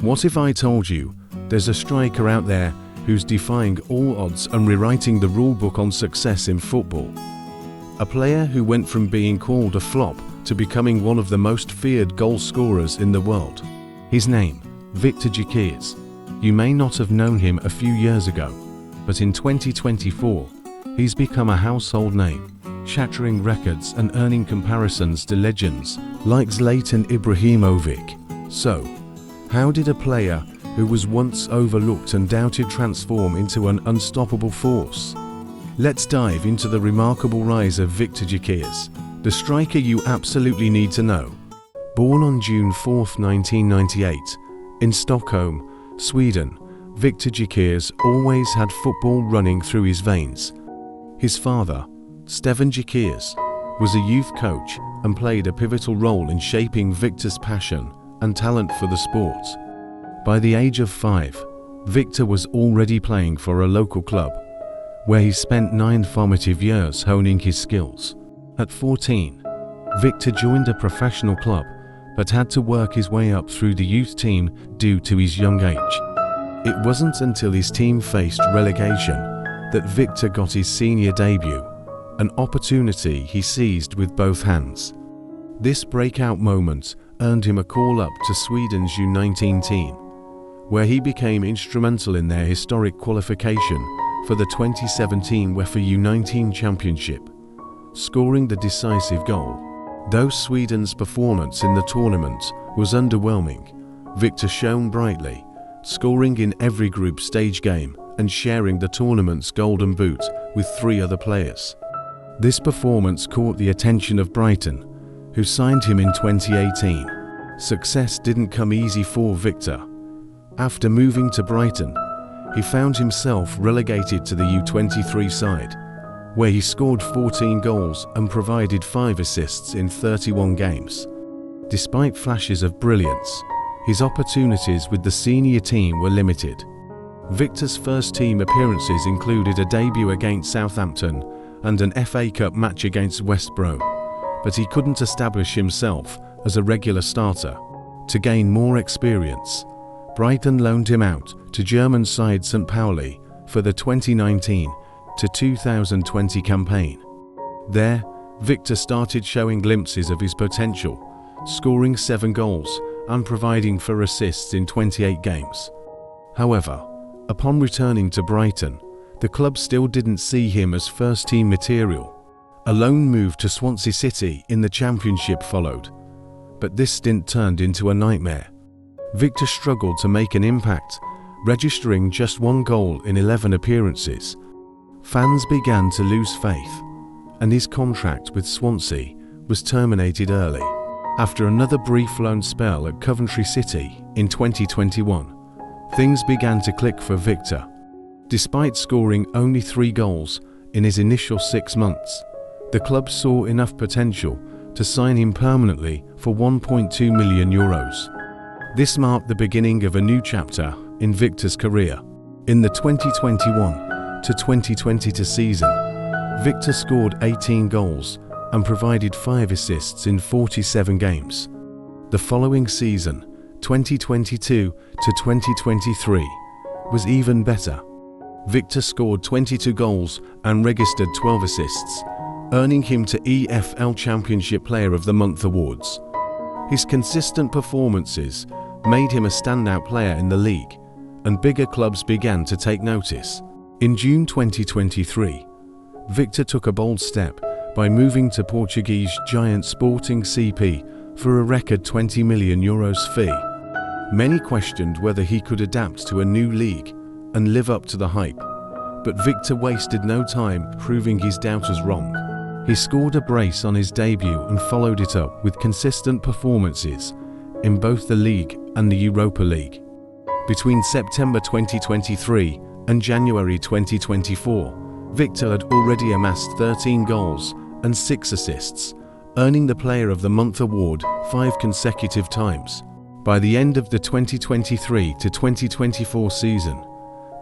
What if I told you there's a striker out there who's defying all odds and rewriting the rulebook on success in football? A player who went from being called a flop to becoming one of the most feared goal scorers in the world. His name, Viktor Gyökeres. You may not have known him a few years ago, but in 2024, he's become a household name, shattering records and earning comparisons to legends like Zlatan Ibrahimovic. So, how did a player who was once overlooked and doubted transform into an unstoppable force? Let's dive into the remarkable rise of Viktor Gyökeres, the striker you absolutely need to know. Born on June 4, 1998, in Stockholm, Sweden, Viktor Gyökeres always had football running through his veins. His father, Stefan Gyökeres, was a youth coach and played a pivotal role in shaping Viktor's passion and talent for the sport. By the age of 5, Viktor was already playing for a local club, where he spent 9 formative years honing his skills. At 14, Viktor joined a professional club, but had to work his way up through the youth team due to his young age. It wasn't until his team faced relegation that Viktor got his senior debut, an opportunity he seized with both hands. This breakout moment earned him a call-up to Sweden's U19 team, where he became instrumental in their historic qualification for the 2017 UEFA U19 Championship, scoring the decisive goal. Though Sweden's performance in the tournament was underwhelming, Viktor shone brightly, scoring in every group stage game and sharing the tournament's golden boot with 3 other players. This performance caught the attention of Brighton, who signed him in 2018. Success didn't come easy for Viktor. After moving to Brighton, he found himself relegated to the U23 side, where he scored 14 goals and provided 5 assists in 31 games. Despite flashes of brilliance, his opportunities with the senior team were limited. Viktor's first team appearances included a debut against Southampton and an FA Cup match against West Brom, but he couldn't establish himself as a regular starter. To gain more experience, Brighton loaned him out to German side St. Pauli for the 2019 to 2020 campaign. There, Viktor started showing glimpses of his potential, scoring 7 goals and providing 4 assists in 28 games. However, upon returning to Brighton, the club still didn't see him as first-team material. A loan move to Swansea City in the Championship followed, but this stint turned into a nightmare. Viktor struggled to make an impact, registering just 1 goal in 11 appearances. Fans began to lose faith, and his contract with Swansea was terminated early. After another brief loan spell at Coventry City in 2021, things began to click for Viktor. Despite scoring only 3 goals in his initial 6 months, the club saw enough potential to sign him permanently for €1.2 million. This marked the beginning of a new chapter in Viktor's career. In the 2021 to 2022 season, Viktor scored 18 goals and provided 5 assists in 47 games. The following season, 2022 to 2023, was even better. Viktor scored 22 goals and registered 12 assists, earning him to EFL Championship Player of the Month awards. His consistent performances made him a standout player in the league, and bigger clubs began to take notice. In June 2023, Viktor took a bold step by moving to Portuguese giant Sporting CP for a record €20 million fee. Many questioned whether he could adapt to a new league and live up to the hype, but Viktor wasted no time proving his doubters wrong. He scored a brace on his debut and followed it up with consistent performances in both the league and the Europa League. Between September 2023 and January 2024, Viktor had already amassed 13 goals and 6 assists, earning the Player of the Month award 5 consecutive times. By the end of the 2023 to 2024 season,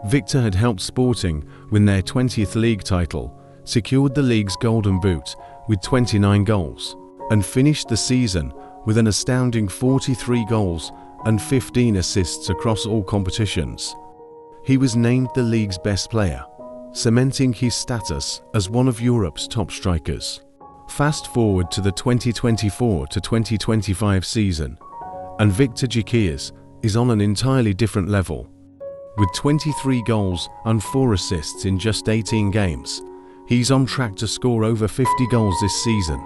Viktor had helped Sporting win their 20th league title, secured the league's Golden Boot with 29 goals, and finished the season with an astounding 43 goals and 15 assists across all competitions. He was named the league's best player, cementing his status as one of Europe's top strikers. Fast forward to the 2024 to 2025 season, and Viktor Gyökeres is on an entirely different level. With 23 goals and 4 assists in just 18 games, he's on track to score over 50 goals this season.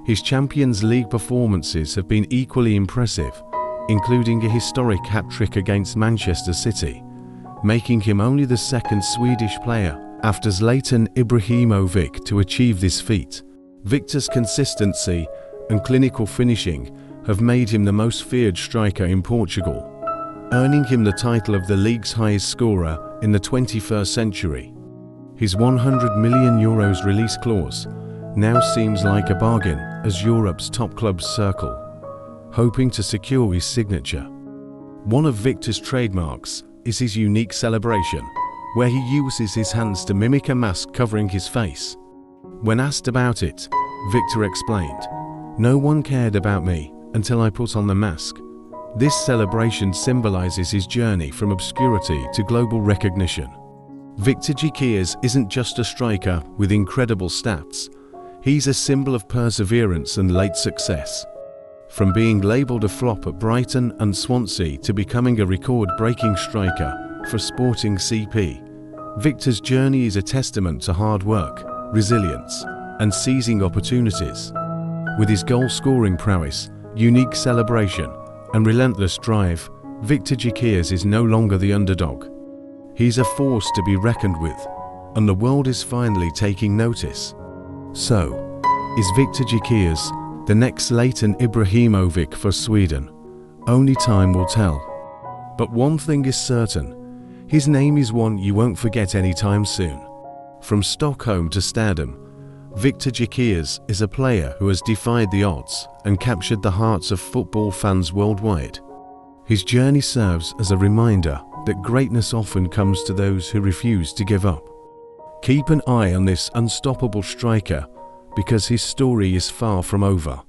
His Champions League performances have been equally impressive, including a historic hat-trick against Manchester City, making him only the second Swedish player after Zlatan Ibrahimovic to achieve this feat. Viktor's consistency and clinical finishing have made him the most feared striker in Portugal, earning him the title of the league's highest scorer in the 21st century. His €100 million release clause now seems like a bargain as Europe's top clubs circle, hoping to secure his signature. One of Viktor's trademarks is his unique celebration, where he uses his hands to mimic a mask covering his face. When asked about it, Viktor explained, "No one cared about me until I put on the mask." This celebration symbolizes his journey from obscurity to global recognition. Viktor Gyökeres isn't just a striker with incredible stats. He's a symbol of perseverance and late success. From being labelled a flop at Brighton and Swansea to becoming a record-breaking striker for Sporting CP, Viktor's journey is a testament to hard work, resilience, and seizing opportunities. With his goal-scoring prowess, unique celebration, and relentless drive, Viktor Gyökeres is no longer the underdog. He's a force to be reckoned with, and the world is finally taking notice. So, is Viktor Gyökeres the next Zlatan Ibrahimovic for Sweden? Only time will tell. But one thing is certain, his name is one you won't forget anytime soon. From Stockholm to stardom, Viktor Gyökeres is a player who has defied the odds and captured the hearts of football fans worldwide. His journey serves as a reminder that greatness often comes to those who refuse to give up. Keep an eye on this unstoppable striker because his story is far from over.